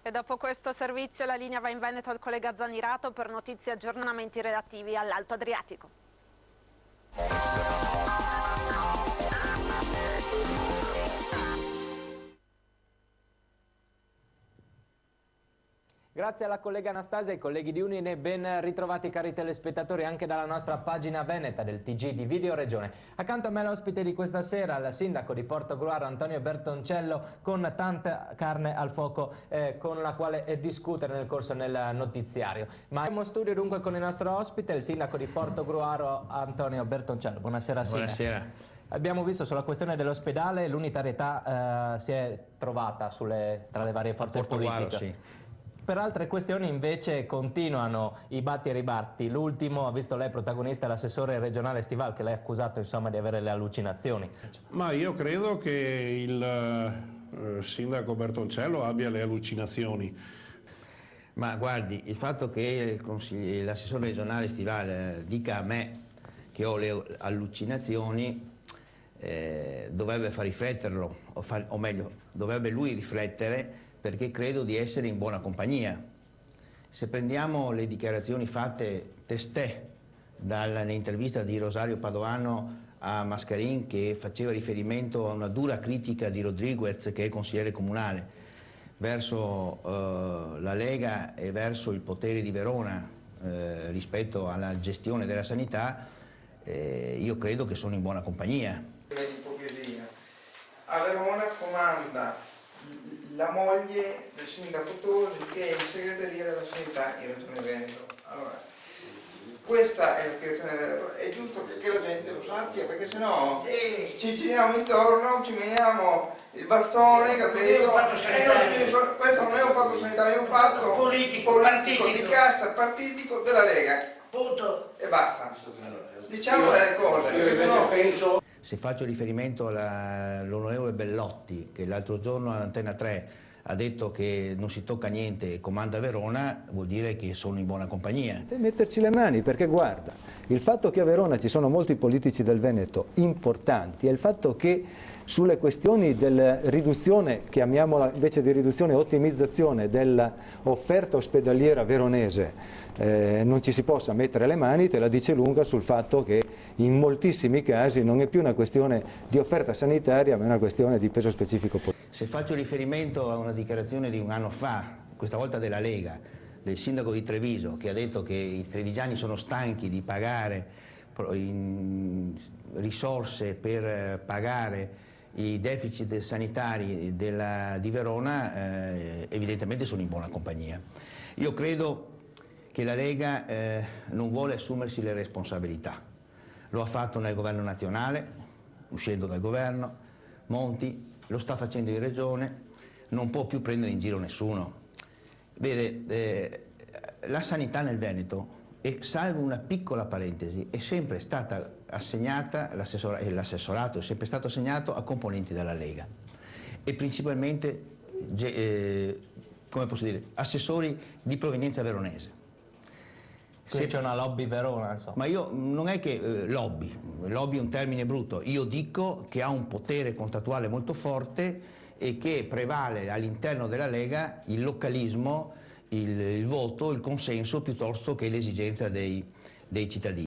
E dopo questo servizio la linea va in Veneto al collega Zanirato per notizie e aggiornamenti relativi all'Alto Adriatico. Grazie alla collega Anastasia e ai colleghi di Unine, ben ritrovati cari telespettatori anche dalla nostra pagina veneta del TG di Video Regione. Accanto a me l'ospite di questa sera, il sindaco di Portogruaro Antonio Bertoncello, con tanta carne al fuoco con la quale discutere nel corso del notiziario. Ma siamo in studio dunque con il nostro ospite, il sindaco di Portogruaro Antonio Bertoncello. Buonasera sindaco. Buonasera. Abbiamo visto sulla questione dell'ospedale l'unitarietà si è trovata tra le varie forze politiche. Sì. Per altre questioni invece continuano i batti e ribatti. L'ultimo ha visto lei protagonista, l'assessore regionale Stival, che lei ha accusato insomma di avere le allucinazioni. Ma io credo che il sindaco Bertoncello abbia le allucinazioni. Ma guardi, il fatto che l'assessore regionale Stival dica a me che ho le allucinazioni dovrebbe far rifletterlo, o meglio, dovrebbe lui riflettere, perché credo di essere in buona compagnia. Se prendiamo le dichiarazioni fatte testè nell'intervista di Rosario Padovano a Mascarin, che faceva riferimento a una dura critica di Rodriguez, che è consigliere comunale, verso la Lega e verso il potere di Verona rispetto alla gestione della sanità, io credo che sono in buona compagnia. A Verona comanda la moglie del sindaco Tosi, che è in segreteria della sanità in Regione Veneto. Allora, questa è la spiegazione vera, è giusto che la gente lo sappia, perché sennò ci giriamo intorno, ci meniamo il bastone, capito? Questo non è un fatto sanitario, è un fatto politico di casta partitico della Lega. Punto. E basta. Diciamo le cose, perché sennò... Se faccio riferimento all'onorevole Bellotti, che l'altro giorno all'Antenna 3 ha detto che non si tocca niente e comanda Verona, vuol dire che sono in buona compagnia. E metterci le mani, perché guarda, il fatto che a Verona ci sono molti politici del Veneto importanti e il fatto che sulle questioni della riduzione, chiamiamola invece di riduzione, ottimizzazione dell'offerta ospedaliera veronese, non ci si possa mettere le mani, te la dice lunga sul fatto che in moltissimi casi non è più una questione di offerta sanitaria, ma è una questione di peso specifico politico. Se faccio riferimento a una dichiarazione di un anno fa, questa volta della Lega, del sindaco di Treviso, che ha detto che i trevigiani sono stanchi di pagare risorse per pagare i deficit sanitari di Verona, evidentemente sono in buona compagnia. Io credo che la Lega non vuole assumersi le responsabilità. Lo ha fatto nel governo nazionale, uscendo dal governo, Monti, lo sta facendo in regione, non può più prendere in giro nessuno. Vede, la sanità nel Veneto, e salvo una piccola parentesi, è sempre stata assegnata, l'assessorato è sempre stato assegnato a componenti della Lega e principalmente, come posso dire, assessori di provenienza veronese. Quindi c'è una lobby Verona, insomma. Ma io non è che lobby è un termine brutto, io dico che ha un potere contrattuale molto forte e che prevale all'interno della Lega il localismo, il voto, il consenso piuttosto che l'esigenza dei cittadini.